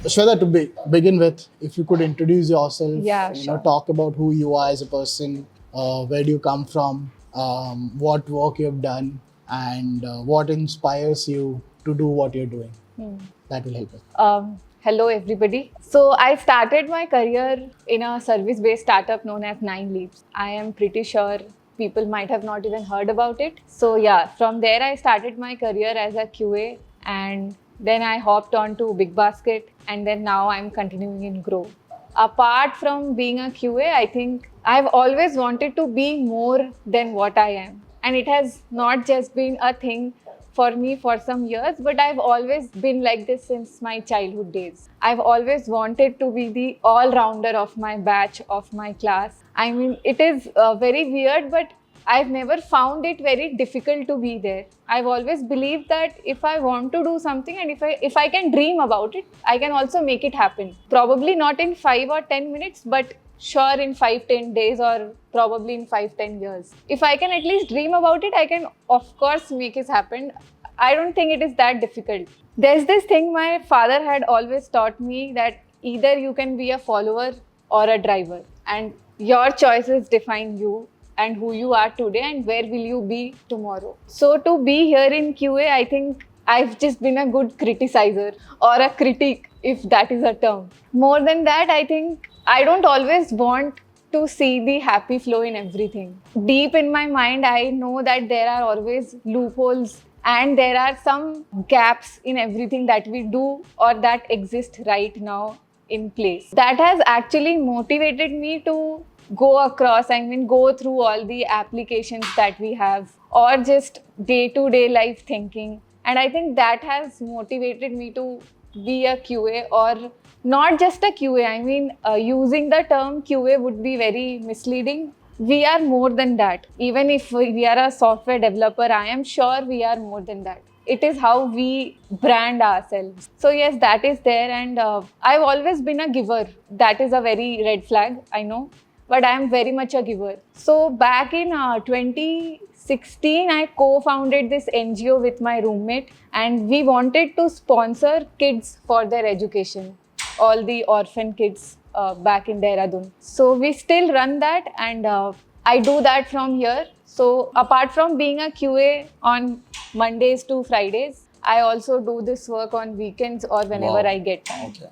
Shweta, to begin with, if you could introduce yourself, Yeah, sure. talk about who you are as a person, where do you come from, what work you've done, and what inspires you to do what you're doing. That will help us. Hello, everybody. So, I started my career in a service based startup known as Nine Leaves. I am pretty sure people might have not even heard about it. So, yeah, from there, I started my career as a QA, and then I hopped on to Big Basket, and then now I'm continuing in Grow. Apart from being a QA, I think I've always wanted to be more than what I am. And it has not just been a thing for me for some years, but I've always been like this since my childhood days. I've always wanted to be the all rounder of my batch, of my class. I mean, it is very weird, but I've never found it very difficult to be there. I've always believed that if I want to do something and if I can dream about it, I can also make it happen. Probably not in 5 or 10 minutes, but sure in 5-10 days, or probably in 5-10 years. If I can at least dream about it, I can of course make it happen. I don't think it is that difficult. There's this thing my father had always taught me, that either you can be a follower or a driver, and your choices define you and who you are today and where will you be tomorrow. So to be here in QA, I think I've just been a good criticizer or a critic, if that is a term. More than that, I think I don't always want to see the happy flow in everything. Deep in my mind, I know that there are always loopholes and there are some gaps in everything that we do or that exist right now in place. That has actually motivated me to go across, go through all the applications that we have, or just day to day life thinking. And I think that has motivated me to be a QA, or not just a QA. Using the term QA would be very misleading. We are more than that. Even if we are a software developer, I am sure we are more than that. It is how we brand ourselves. So yes, that is there, and I've always been a giver. That is a very red flag, I know, but I am very much a giver. So back in 2016, I co-founded this NGO with my roommate, and we wanted to sponsor kids for their education, all the orphan kids back in Dehradun. So we still run that, and I do that from here. So apart from being a QA on Mondays to Fridays, I also do this work on weekends or whenever Wow. I get time. Okay,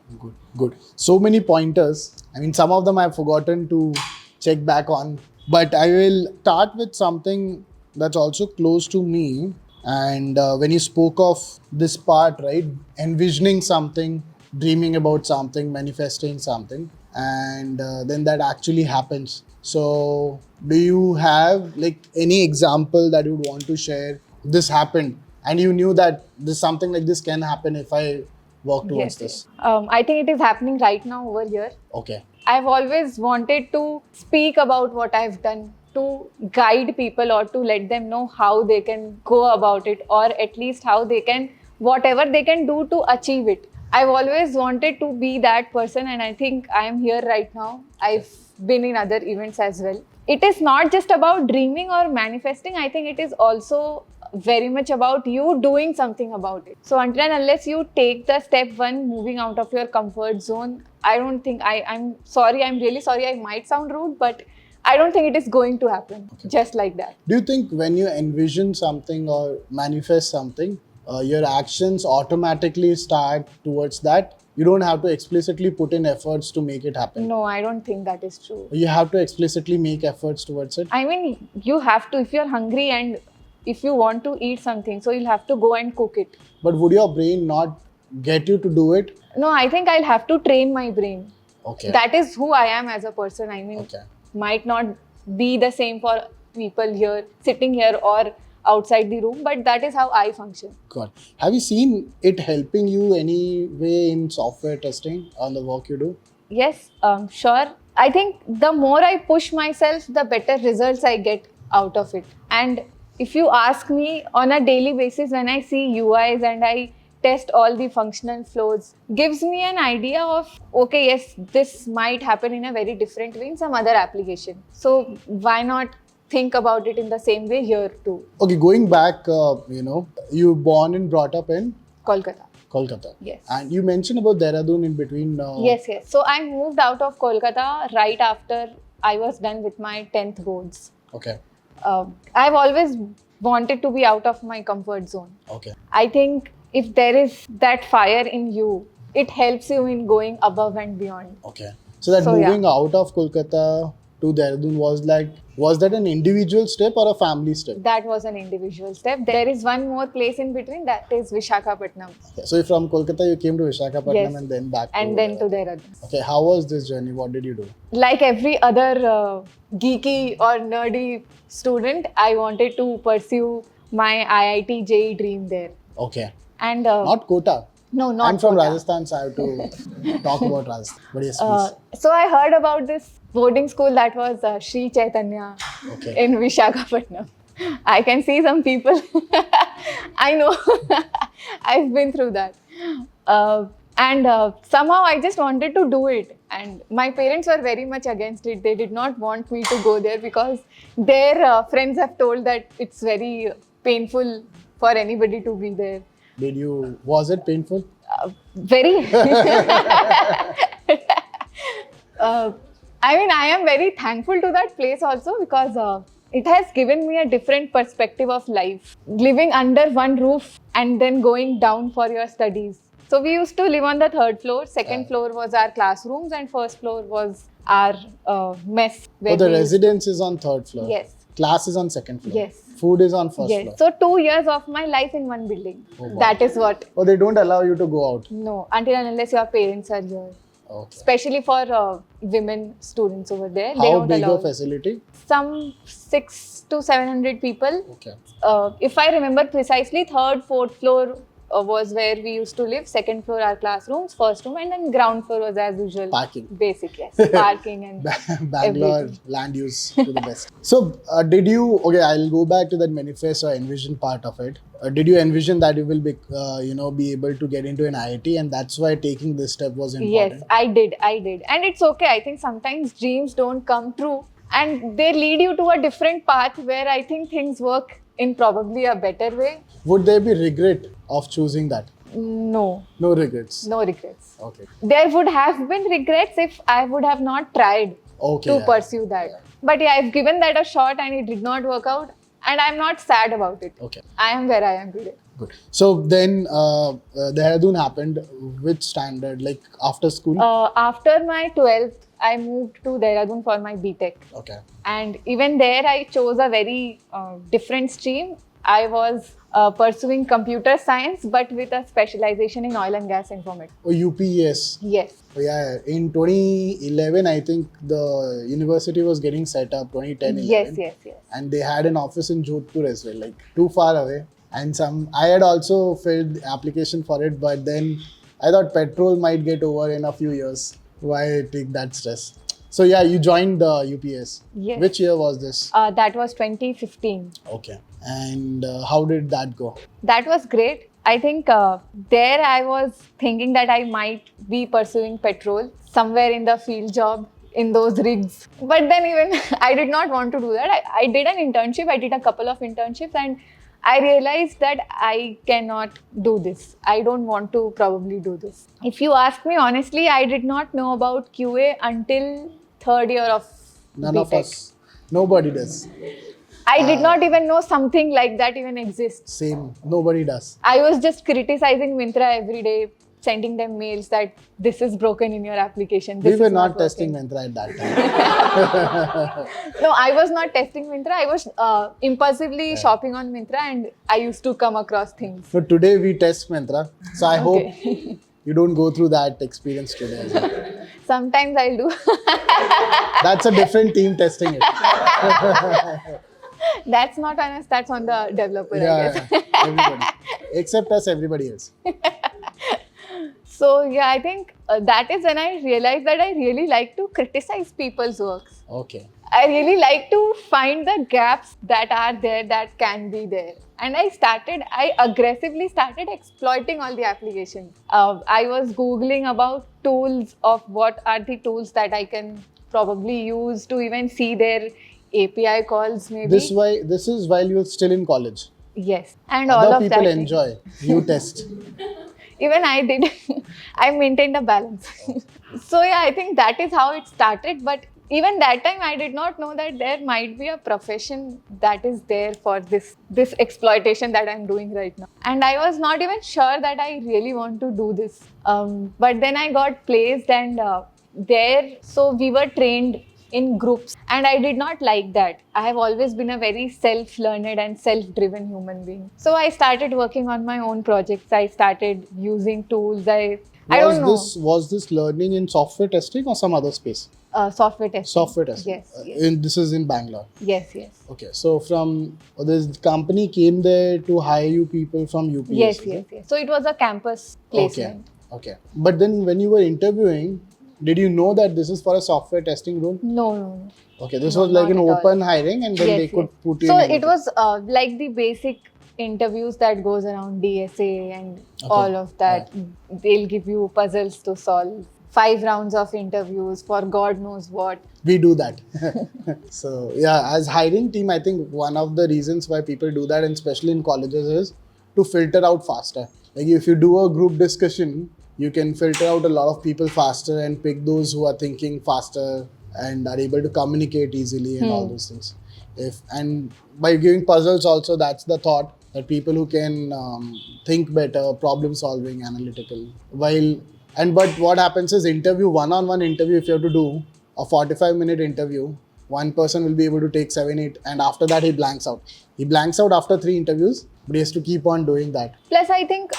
good. So many pointers. Some of them I've forgotten to check back on, but I will start with something that's also close to me. And when you spoke of this part, right, envisioning something, dreaming about something, manifesting something, and then that actually happens. So, do you have like any example that you would want to share? This happened, and you knew that this something like this can happen if I work towards Yes, this. yes. I think it is happening right now over here. Okay. I've always wanted to speak about what I've done, to guide people or to let them know how they can go about it, or at least how they can, whatever they can do to achieve it. I've always wanted to be that person, and I think I am here right now. I've been in other events as well. It is not just about dreaming or manifesting. I think it is also very much about you doing something about it. So until and unless you take the step one, moving out of your comfort zone, I don't think I'm sorry, I'm really sorry, I might sound rude, but I don't think it is going to happen just like that. Do you think when you envision something or manifest something, your actions automatically start towards that? You don't have to explicitly put in efforts to make it happen. No, I don't think that is true. You have to explicitly make efforts towards it. You have to, if you're hungry and if you want to eat something, so you'll have to go and cook it. But would your brain not get you to do it? No, I think I'll have to train my brain. Okay. That is who I am as a person. Okay. Might not be the same for people here, sitting here or outside the room, but that is how I function. God. Have you seen it helping you any way in software testing on the work you do? Yes, sure. I think the more I push myself, the better results I get out of it. And if you ask me on a daily basis, when I see UIs and I test all the functional flows, gives me an idea of, okay, yes, this might happen in a very different way in some other application. So why not think about it in the same way here too? Okay, going back, you born and brought up in Kolkata. Kolkata. Yes. And you mentioned about Dehradun in between. Yes. So I moved out of Kolkata right after I was done with my 10th boards. Okay. I've always wanted to be out of my comfort zone. Okay. I think if there is that fire in you, it helps you in going above and beyond. Okay. So that So, yeah. moving out of Kolkata to Dehradun was that an individual step or a family step? That was an individual step. There is one more place in between, that is Vishakhapatnam. Okay. So from Kolkata you came to Visakhapatnam Yes. and then back And to then to Dehradun. Okay. How was this journey? What did you do? Like every other geeky or nerdy student, I wanted to pursue my IIT JEE dream there. Okay. And Not Kota. no, not I'm from Kota. Rajasthan, so I have to talk about Rajasthan. But yes, please. So I heard about this boarding school that was Sri Chaitanya Okay. in Vishakhapatnam. I can see some people. I know. I've been through that. And somehow I just wanted to do it. And my parents were very much against it. They did not want me to go there because their friends have told that it's very painful for anybody to be there. Was it painful? Very. I mean, I am very thankful to that place also because it has given me a different perspective of life. Living under one roof and then going down for your studies. So we used to live on the third floor. Second floor was our classrooms and first floor was our mess. Oh, the residence is on third floor. Yes. Class is on second floor. Yes. Food is on first Yes. floor. So 2 years of my life in one building. Oh, wow. That is what. Oh, they don't allow you to go out. No, until and unless your parents are here. Okay. Especially for women students over there. They How don't big allow a facility? some 600 to 700 people. Okay. If I remember precisely, third, fourth floor was where we used to live. Second floor our classrooms, first room, and then ground floor was as usual. Parking. Basic, yes. Parking and Bangalore everything. land use to the best. So, did you? Okay, I'll go back to that manifest or envision part of it. Did you envision that you will be, be able to get into an IIT, and that's why taking this step was important? Yes, I did. And it's okay. I think sometimes dreams don't come true and they lead you to a different path where I think things work in probably a better way. Would there be regret of choosing that? No, No regrets. no regrets. Okay. There would have been regrets if I would have not tried Okay. to yeah. pursue that. Yeah. But yeah, I've given that a shot and it did not work out. And I'm not sad about it. Okay. I am where I am today. Good. So then, Dehradun happened. Which standard? Like after school? After my 12th, I moved to Dehradun for my BTech. Okay. And even there, I chose a very different stream. I was pursuing computer science, but with a specialization in oil and gas informatics. Oh, UPES. Yes. Oh, yeah. In 2011, I think the university was getting set up. 2010, 11. Yes. And they had an office in Jodhpur as well, like too far away. And I had also filled the application for it, but then I thought petrol might get over in a few years. Why take that stress? So yeah, you joined the UPS. Yes. Which year was this? That was 2015. Okay. And how did that go? That was great. I think there I was thinking that I might be pursuing petrol somewhere in the field job in those rigs. But then even I did not want to do that. I did an internship. I did a couple of internships and I realized that I cannot do this. I don't want to probably do this. If you ask me honestly, I did not know about QA until third year of None BTech. of us. Nobody does. I did not even know something like that even exists. Same. Nobody does. I was just criticizing Myntra every day, sending them mails that this is broken in your application. This We were is not working. testing Myntra at that time. No, I was not testing Myntra. I was impulsively shopping on Myntra and I used to come across things. So today we test Myntra. So I hope Okay. you don't go through that experience today as well. Sometimes I'll do. That's a different team testing it. That's not on us, that's on the developer, I guess. Yeah, everybody. Except us, everybody else. So yeah, I think that is when I realized that I really like to criticize people's works. Okay. I really like to find the gaps that are there that can be there. And I aggressively started exploiting all the applications. I was Googling about tools of what are the tools that I can probably use to even see their API calls maybe. This is while you're still in college. Yes. And all Other of people that. enjoy. You test. Even I did. I maintained a balance. So yeah, I think that is how it started. But even that time, I did not know that there might be a profession that is there for this exploitation that I'm doing right now. And I was not even sure that I really want to do this. But then I got placed, and there, so we were trained in groups, and I did not like that. I have always been a very self-learned and self-driven human being. So I started working on my own projects. I started using tools. I don't know. Was this learning in software testing or some other space? Software testing. Software testing. Yes. Yes. This is in Bangalore. Yes. Yes. Okay, so from this company came there to hire you people from UPS. Yes. is Yes. it? Yes. So it was a campus placement. Okay. But then when you were interviewing, did you know that this is for a software testing role? No. No. Okay, this No, was like not an at all. open hiring, and then Yes, they could yes. put you So in. it was like the basic interviews that goes around DSA and all of that. They'll give you puzzles to solve. 5 rounds of interviews for God knows what. We do that. So yeah, as hiring team, I think one of the reasons why people do that, and especially in colleges, is to filter out faster. Like if you do a group discussion, you can filter out a lot of people faster and pick those who are thinking faster and are able to communicate easily and all those things. And by giving puzzles also, that's the thought, that people who can think better, problem solving, analytical. But what happens is one-on-one interview, if you have to do a 45-minute interview, one person will be able to take 7, 8, and after that he blanks out. He blanks out after 3 interviews, but he has to keep on doing that. Plus, I think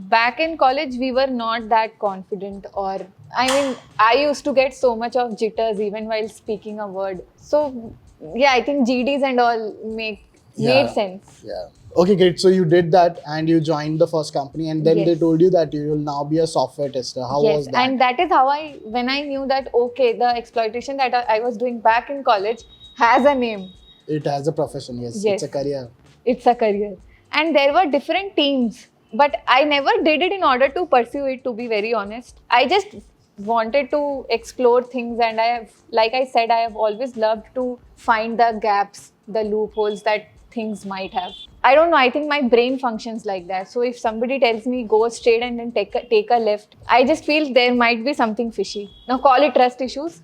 back in college, we were not that confident, or I mean, I used to get so much of jitters even while speaking a word. So, yeah, I think GDs and all made sense. Yeah. Okay, great. So you did that and you joined the first company, and then they Yes. told you that you will now be a software tester. How Yes, was that? and that is how when I knew that, okay, the exploitation that I was doing back in college has a name. It has a profession, yes. Yes. It's a career. It's a career. And there were different teams, but I never did it in order to pursue it, to be very honest. I just wanted to explore things, and like I said, I have always loved to find the gaps, the loopholes that things might have. I don't know, I think my brain functions like that. So if somebody tells me go straight and then take a left, I just feel there might be something fishy. Now call it trust issues.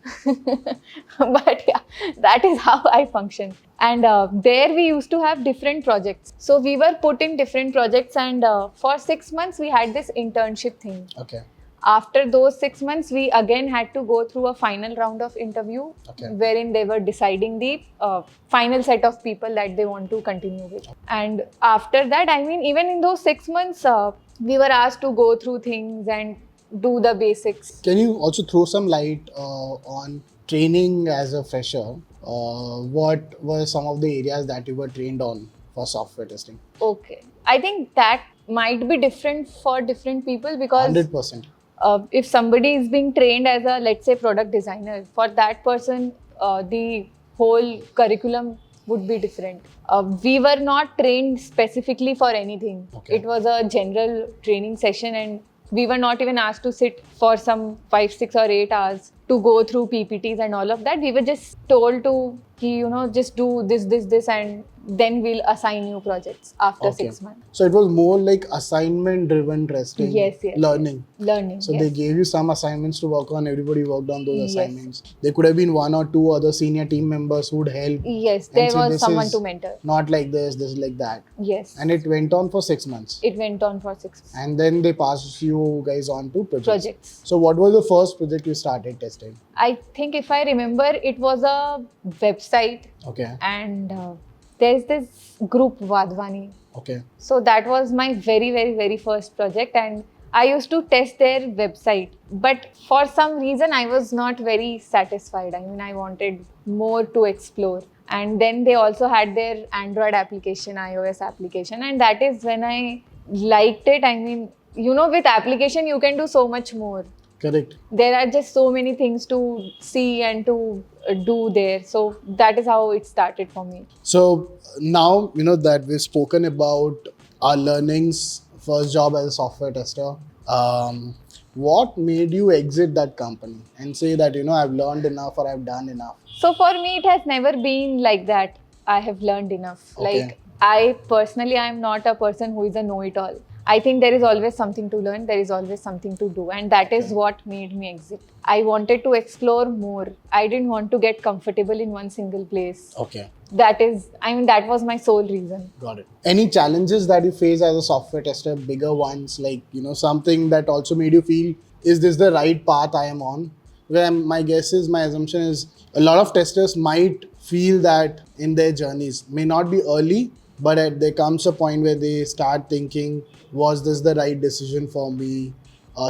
But yeah, that is how I function. And there we used to have different projects. So we were put in different projects, and for 6 months we had this internship thing. Okay. After those 6 months, we again had to go through a final round of interview, wherein they were deciding the final set of people that they want to continue with. And after that, I mean, even in those 6 months, we were asked to go through things and do the basics. Can you also throw some light on training as a fresher? What were some of the areas that you were trained on for software testing? Okay. I think that might be different for different people, because 100%. If somebody is being trained as a, let's say, product designer, for that person, the whole curriculum would be different. We were not trained specifically for anything. Okay. It was a general training session, and we were not even asked to sit for some 5, 6 or 8 hours to go through PPTs and all of that. We were just told to, just do this, and then we'll assign you projects after 6 months. So it was more like assignment-driven testing, Yes. learning. Learning. So yes. they gave you some assignments to work on. Everybody worked on those Yes. assignments. There could have been 1 or 2 other senior team members who would help. Yes, And there say, was this someone is to mentor. Not like this is like that. Yes. And it went on for 6 months. It went on for 6 months. And then they passed you guys on to Projects. So what was the first project you started testing? I think if I remember, it was a website, Okay. and there's this group Vadvani. Okay. So that was my very, very, very first project, and I used to test their website. But for some reason, I was not very satisfied. I mean, I wanted more to explore. And then they also had their Android application, iOS application, and that is when I liked it. I mean, with application, you can do so much more. Correct. There are just so many things to see and to do there. So that is how it started for me. So now, that we've spoken about our learnings, first job as a software tester, what made you exit that company and say that, I've learned enough or I've done enough? So for me, it has never been like that. I have learned enough. Okay. Like, I personally, I'm not a person who is a know-it-all. I think there is always something to learn, there is always something to do, and that is Okay. what made me exit. I wanted to explore more. I didn't want to get comfortable in one single place. Okay. That was my sole reason. Got it. Any challenges that you face as a software tester, bigger ones, like, something that also made you feel, is this the right path I am on? Where my guess is, my assumption is, a lot of testers might feel that in their journeys, may not be early, but there comes a point where they start thinking, was this the right decision for me?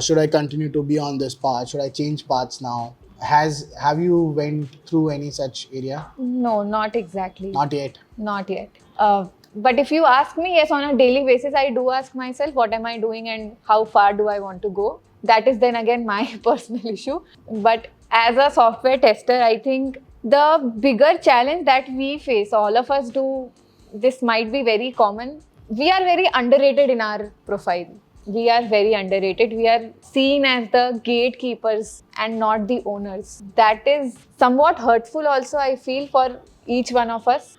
Should I continue to be on this path? Should I change paths now? Have you went through any such area? No, not exactly. Not yet. Not yet. But if you ask me, yes, on a daily basis, I do ask myself, what am I doing and how far do I want to go? That is then again my personal issue. But as a software tester, I think the bigger challenge that we face, all of us do, this might be very common. We are very underrated in our profile. We are very underrated. We are seen as the gatekeepers and not the owners. That is somewhat hurtful also, I feel, for each one of us.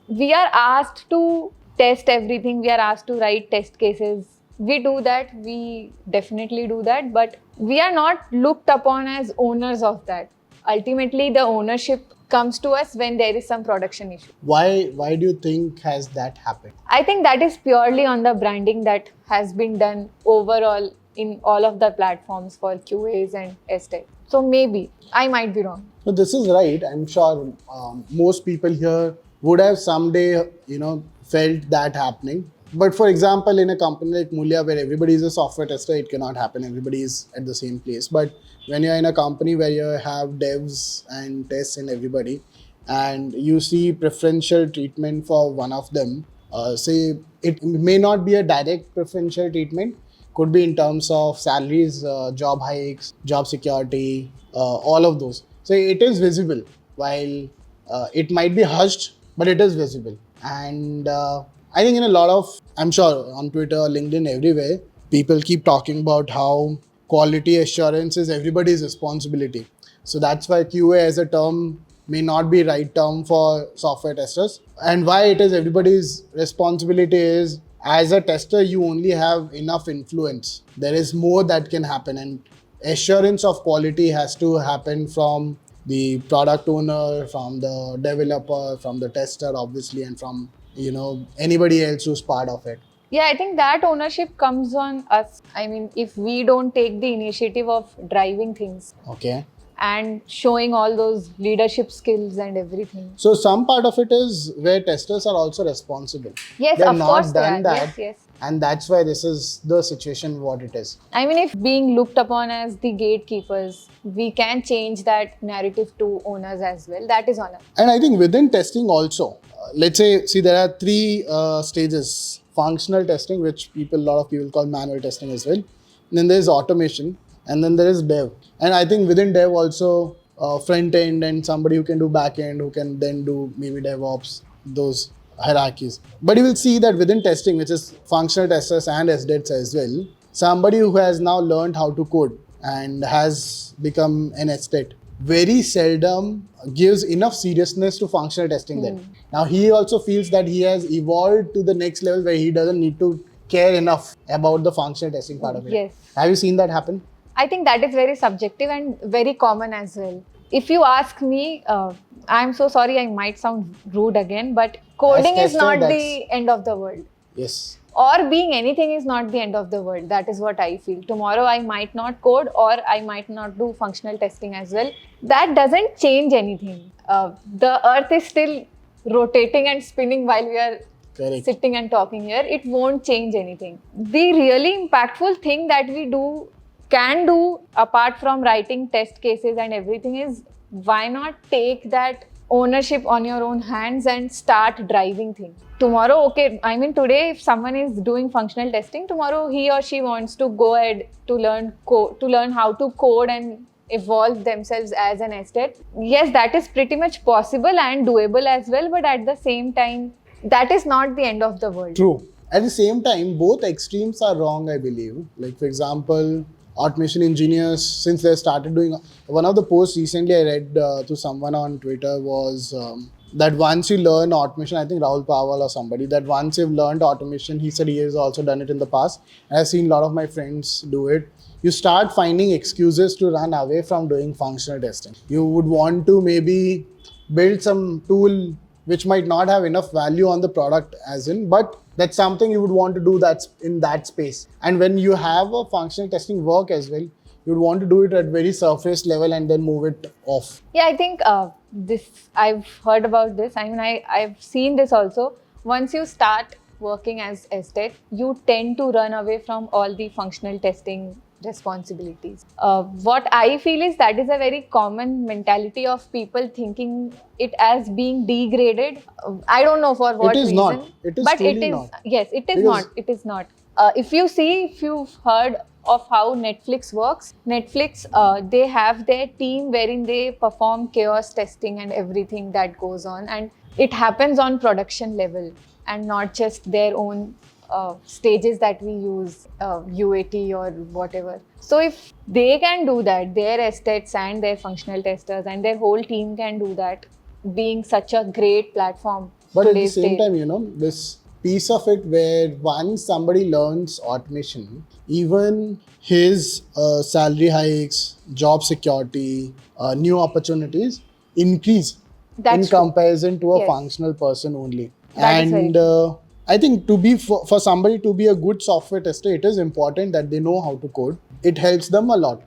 We are asked to test everything. We are asked to write test cases. We do that. We definitely do that. But we are not looked upon as owners of that. Ultimately, the ownership comes to us when there is some production issue. Why do you think has that happened? I think that is purely on the branding that has been done overall in all of the platforms for QAs and STech. So maybe I might be wrong. So this is right. I'm sure most people here would have someday, felt that happening. But for example, in a company like Mulya, where everybody is a software tester, it cannot happen. Everybody is at the same place. But when you're in a company where you have devs and tests and everybody, and you see preferential treatment for one of them, say it may not be a direct preferential treatment, could be in terms of salaries, job hikes, job security, all of those. So it is visible, while it might be hushed, but it is visible. And I think in a lot of, I'm sure on Twitter, LinkedIn, everywhere, people keep talking about how quality assurance is everybody's responsibility. So that's why QA as a term may not be right term for software testers. And why it is everybody's responsibility is, as a tester, you only have enough influence. There is more that can happen, and assurance of quality has to happen from the product owner, from the developer, from the tester, obviously, and from anybody else who's part of it. Yeah, I think that ownership comes on us. I mean, if we don't take the initiative of driving things Okay. and showing all those leadership skills and everything. So some part of it is where testers are also responsible. Yes, They're of not course they done are. that. Yes, yes. And that's why this is the situation what it is. I mean, if being looked upon as the gatekeepers, we can change that narrative to owners as well. That is on us. And I think within testing also, let's say, see, there are three stages. Functional testing, which a lot of people call manual testing as well. And then there's automation, and then there is dev. And I think within dev also, front end and somebody who can do back end, who can then do maybe DevOps, those hierarchies. But you will see that within testing, which is functional testers and SDETs as well, somebody who has now learned how to code and has become an SDET very seldom gives enough seriousness to functional testing then. Now he also feels that he has evolved to the next level where he doesn't need to care enough about the functional testing part of it. Yes. Have you seen that happen? I think that is very subjective and very common as well. If you ask me, I'm so sorry, I might sound rude again, but coding is tester, not that's- the end of the world. Yes. Or being anything is not the end of the world. That is what I feel. Tomorrow I might not code or I might not do functional testing as well. That doesn't change anything. The earth is still rotating and spinning while we are Correct. sitting and talking here. It won't change anything. The really impactful thing that we can do apart from writing test cases and everything is, why not take that ownership on your own hands and start driving things. Tomorrow, okay, I mean today if someone is doing functional testing, tomorrow he or she wants to go ahead to learn how to code and evolve themselves as an SDET. Yes, that is pretty much possible and doable as well, but at the same time, that is not the end of the world. True. At the same time, both extremes are wrong, I believe. Like, for example, automation engineers, since they started doing, one of the posts recently I read to someone on Twitter was that once you learn automation, I think Rahul Pawal or somebody, that once you've learned automation, he said he has also done it in the past. I've seen a lot of my friends do it. You start finding excuses to run away from doing functional testing. You would want to maybe build some tool which might not have enough value on the product as in, but that's something you would want to do that's in that space. And when you have a functional testing work as well, you'd want to do it at very surface level and then move it off. Yeah, I think this I've heard about this. I mean, I've seen this also. Once you start working as STech, you tend to run away from all the functional testing responsibilities. What I feel is that is a very common mentality of people thinking it as being degraded. I don't know for what It is reason. not. It is but truly it is not. yes, it is Because- not. It is not. If you've heard of how Netflix works, Netflix, they have their team wherein they perform chaos testing and everything that goes on, and it happens on production level and not just their own stages that we use, UAT or whatever. So if they can do that, their estates and their functional testers and their whole team can do that, being such a great platform. But at the today's same date. time, you know, this piece of it where once somebody learns automation, even his salary hikes, job security, new opportunities increase That's in true. comparison to a Yes. functional person only. That is very And I think to be for somebody to be a good software tester, it is important that they know how to code. It helps them a lot.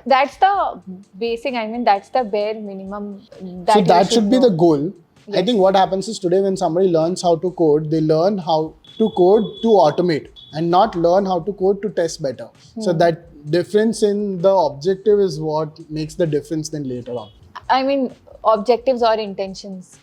That's the basic, I mean, that's the bare minimum. So you that should be know. the goal. I Yes. think what happens is today when somebody learns how to code, they learn how to code to automate and not learn how to code to test better. So that difference in the objective is what makes the difference then later on. I mean, objectives or intentions,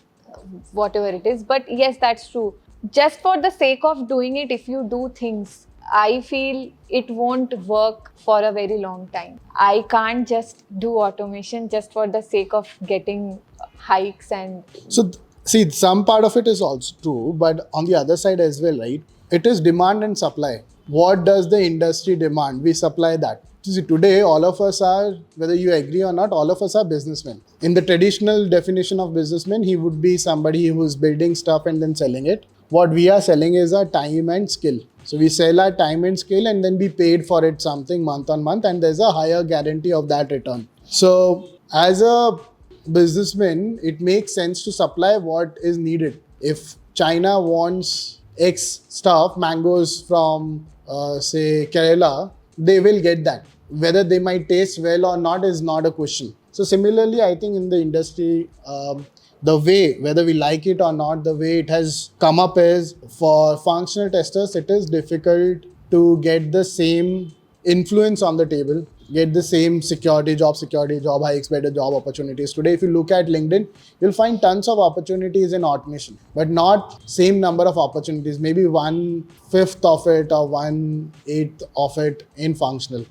whatever it is. But yes, that's true. Just for the sake of doing it, if you do things, I feel it won't work for a very long time. I can't just do automation just for the sake of getting hikes and So see, some part of it is also true, but on the other side as well, right? It is demand and supply. What does the industry demand? We supply that. See, today, all of us are, whether you agree or not, all of us are businessmen. In the traditional definition of businessman, he would be somebody who's building stuff and then selling it. What we are selling is our time and skill. So we sell our time and skill and then be paid for it something month on month, and there's a higher guarantee of that return. So as a businessman, it makes sense to supply what is needed. If China wants X stuff, mangoes from say Kerala, they will get that. Whether they might taste well or not is not a question. So similarly, I think in the industry, the way, whether we like it or not, the way it has come up is for functional testers, it is difficult to get the same influence on the table, get the same job hikes, better job opportunities. Today, if you look at LinkedIn, you'll find tons of opportunities in automation, but not same number of opportunities, maybe 1/5 of it or 1/8 of it in functional.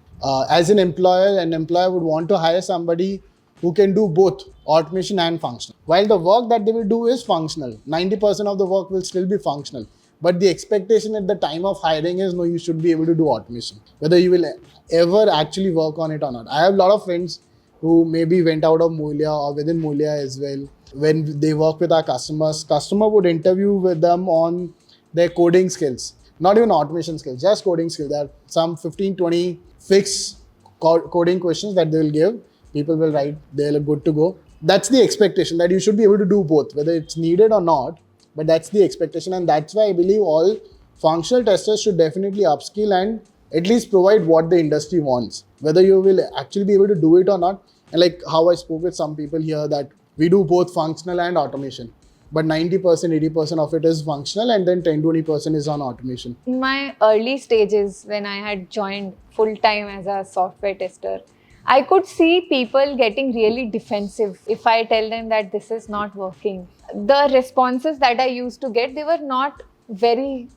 As an employer would want to hire somebody who can do both automation and functional. While the work that they will do is functional, 90% of the work will still be functional. But the expectation at the time of hiring is, no, you should be able to do automation, whether you will ever actually work on it or not. I have a lot of friends who maybe went out of Mulia or within Mulia as well. When they work with our customers, customer would interview with them on their coding skills, not even automation skills, just coding skills. There are some 15, 20 fixed coding questions that they will give. People will write, they're good to go. That's the expectation, that you should be able to do both, whether it's needed or not. But that's the expectation, and that's why I believe all functional testers should definitely upskill and at least provide what the industry wants, whether you will actually be able to do it or not. And like how I spoke with some people here, that we do both functional and automation, but 90%, 80% of it is functional, and then 10-20% is on automation. in my early stages when I had joined full time as a software tester, I could see people getting really defensive if I tell them that this is not working. The responses that I used to get, they were not very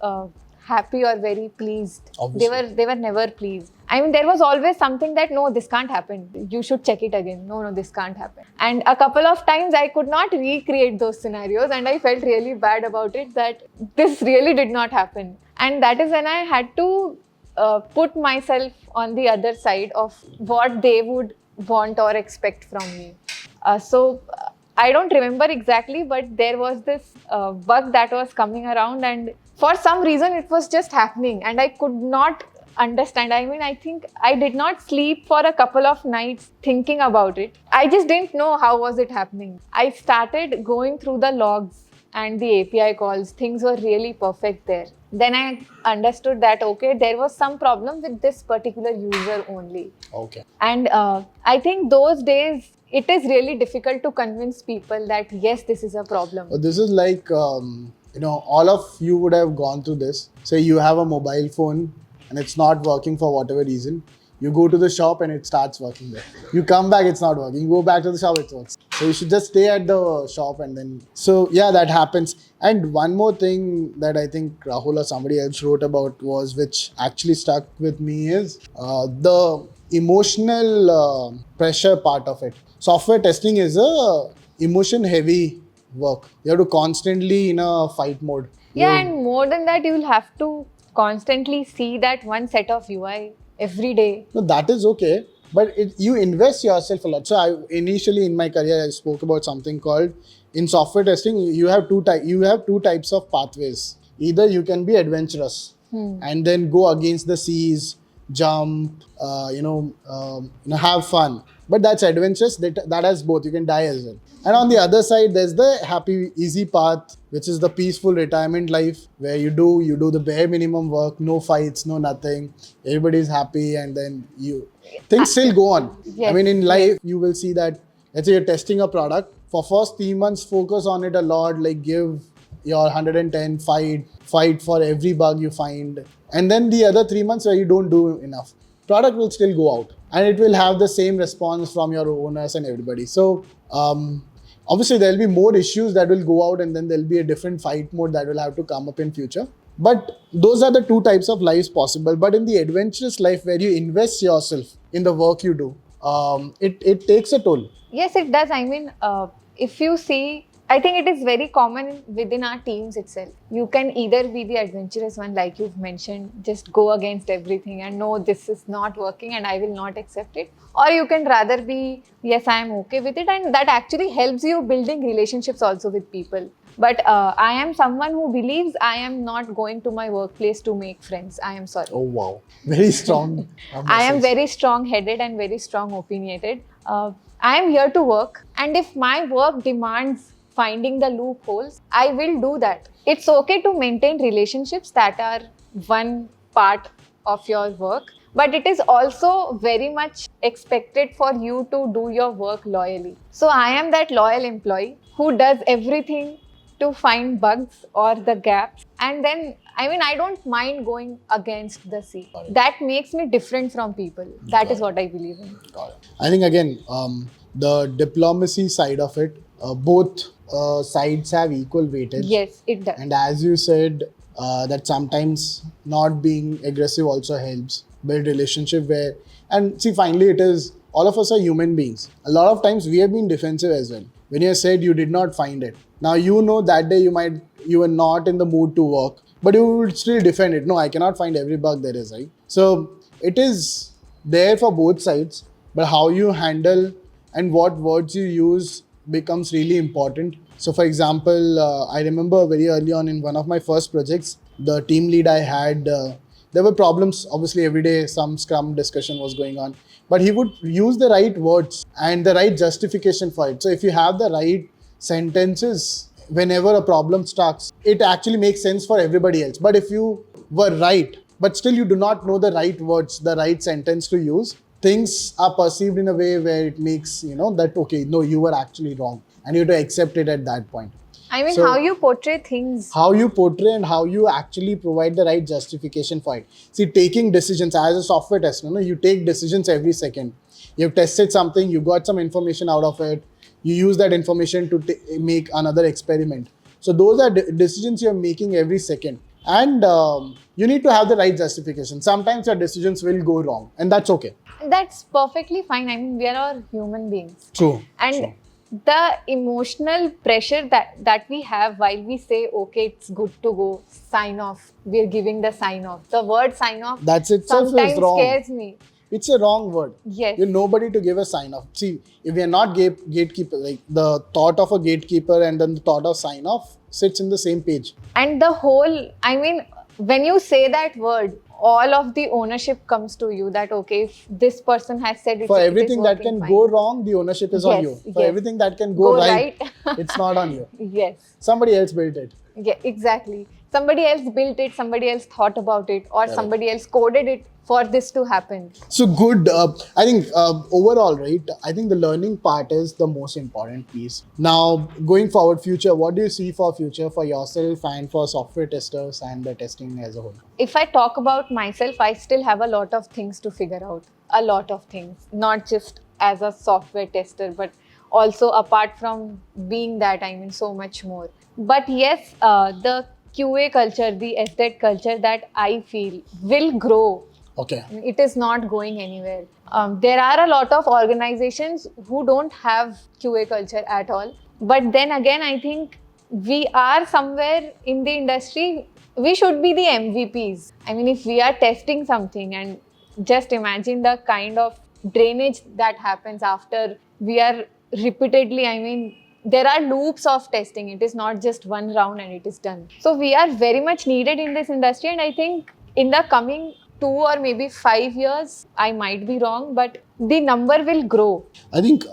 happy or very pleased. Obviously. They were never pleased. I mean, there was always something that, no, this can't happen. You should check it again. No, this can't happen. And a couple of times I could not recreate those scenarios, and I felt really bad about it, that this really did not happen. And that is when I had to put myself on the other side of what they would want or expect from me. So I don't remember exactly, but there was this bug that was coming around, and for some reason it was just happening, and I could not understand. I mean, I think I did not sleep for a couple of nights thinking about it. I just didn't know how was it happening. I started going through the logs and the API calls. Things were really perfect there. Then I understood that okay, there was some problem with this particular user only. Okay. And I think those days it is really difficult to convince people that yes, this is a problem. This is like, all of you would have gone through this. Say you have a mobile phone and it's not working for whatever reason. You go to the shop and it starts working there. You come back, it's not working. You go back to the shop, it works. So you should just stay at the shop and then. So yeah, that happens. And one more thing that I think Rahul or somebody else wrote about was, which actually stuck with me, is the emotional pressure part of it. Software testing is a emotion heavy work. You have to constantly in a fight mode. Yeah, and more than that, you will have to constantly see that one set of UI every day. No, that is okay, but you invest yourself a lot. So I initially in my career I spoke about something called, in software testing you have two types of pathways. Either you can be adventurous and then go against the seas, jump, have fun. But that's adventurous. That has both. You can die as well. And on the other side, there's the happy, easy path, which is the peaceful retirement life, where you do the bare minimum work, no fights, no nothing. Everybody's happy, and then things still go on. Yes. I mean, in life, you will see that. Let's say you're testing a product. For first 3 months, focus on it a lot. Like give your 110, fight for every bug you find, and then the other 3 months where you don't do enough, product will still go out and it will have the same response from your owners and everybody. So obviously there will be more issues that will go out, and then there will be a different fight mode that will have to come up in future. But those are the two types of lives possible. But in the adventurous life, where you invest yourself in the work you do, it takes a toll. Yes, it does. I mean, if you see, I think it is very common within our teams itself. You can either be the adventurous one, like you've mentioned, just go against everything and no, this is not working and I will not accept it. Or you can rather be, yes, I am okay with it, and that actually helps you building relationships also with people. But I am someone who believes I am not going to my workplace to make friends. I am sorry. Oh wow, very strong. I am very strong-headed and very strong opinionated. I am here to work, and if my work demands finding the loopholes, I will do that. It's okay to maintain relationships that are one part of your work, but it is also very much expected for you to do your work loyally. So I am that loyal employee who does everything to find bugs or the gaps, and then I don't mind going against the sea. That makes me different from people. That is what I believe in. I think again, the diplomacy side of it, both sides have equal weightage. Yes, it does. And as you said, that sometimes not being aggressive also helps build relationship where, and see, finally it is, all of us are human beings. A lot of times we have been defensive as well. When you said you did not find it, now you know that day you were not in the mood to work, but you would still defend it. No, I cannot find every bug there is, right? So it is there for both sides, but how you handle and what words you use becomes really important. So for example, I remember very early on in one of my first projects, the team lead I had, there were problems. Obviously every day some scrum discussion was going on, but he would use the right words and the right justification for it. So if you have the right sentences, whenever a problem starts, it actually makes sense for everybody else. But if you were right, but still you do not know the right words, the right sentence to use, things are perceived in a way where it makes, that, okay, no, you were actually wrong. And you have to accept it at that point. I mean, So- how you portray things. How you portray and how you actually provide the right justification for it. See, taking decisions as a software tester, you take decisions every second. You've tested something, you got some information out of it, you use that information to make another experiment. So those are decisions you're making every second. And you need to have the right justification. Sometimes your decisions will go wrong, and that's okay. That's perfectly fine. I mean, we are all human beings. True. And the emotional pressure that we have while we say, okay, it's good to go, sign off. We're giving the sign off. The word sign off That's itself sometimes is wrong. scares me. It's a wrong word. Yes. You're nobody to give a sign off. See, if we are not gatekeeper, like the thought of a gatekeeper and then the thought of sign off sits in the same page. And the whole, I mean, when you say that word, all of the ownership comes to you that, okay, if this person has said it, For it is everything that working can fine. go wrong, the ownership is on Yes, you. For yes. everything that can go right, it's not on you. Yes. Somebody else built it. Yeah, exactly. Somebody else built it, somebody else thought about it, or Correct. somebody else coded it for this to happen. So good. I think overall, right? I think the learning part is the most important piece. Now, going forward, future. What do you see for future for yourself and for software testers and the testing as a whole? If I talk about myself, I still have a lot of things to figure out. A lot of things, not just as a software tester, but also apart from being that, I mean, so much more. But yes, the QA culture, the SDET culture that I feel will grow. Okay. It is not going anywhere. There are a lot of organizations who don't have QA culture at all. But then again, I think we are somewhere in the industry, we should be the MVPs. I mean, if we are testing something, and just imagine the kind of drainage that happens after we are repeatedly, I mean, there are loops of testing. It is not just one round and it is done. So we are very much needed in this industry, and I think in the coming 2 or maybe 5 years, I might be wrong, but the number will grow. I think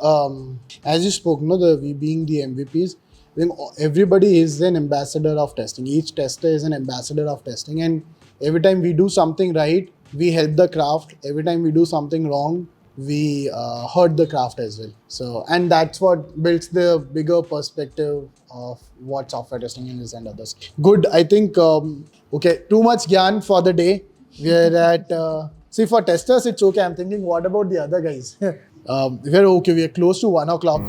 as you spoke, no, we being the MVPs, I think everybody is an ambassador of testing. Each tester is an ambassador of testing, and every time we do something right, we help the craft. Every time we do something wrong, we hurt the craft as well. So, and that's what builds the bigger perspective of what software testing is and others. Good. I think okay. Too much gyan for the day. We're at see, for testers it's okay. I'm thinking, what about the other guys? We're okay. We're close to 1 o'clock.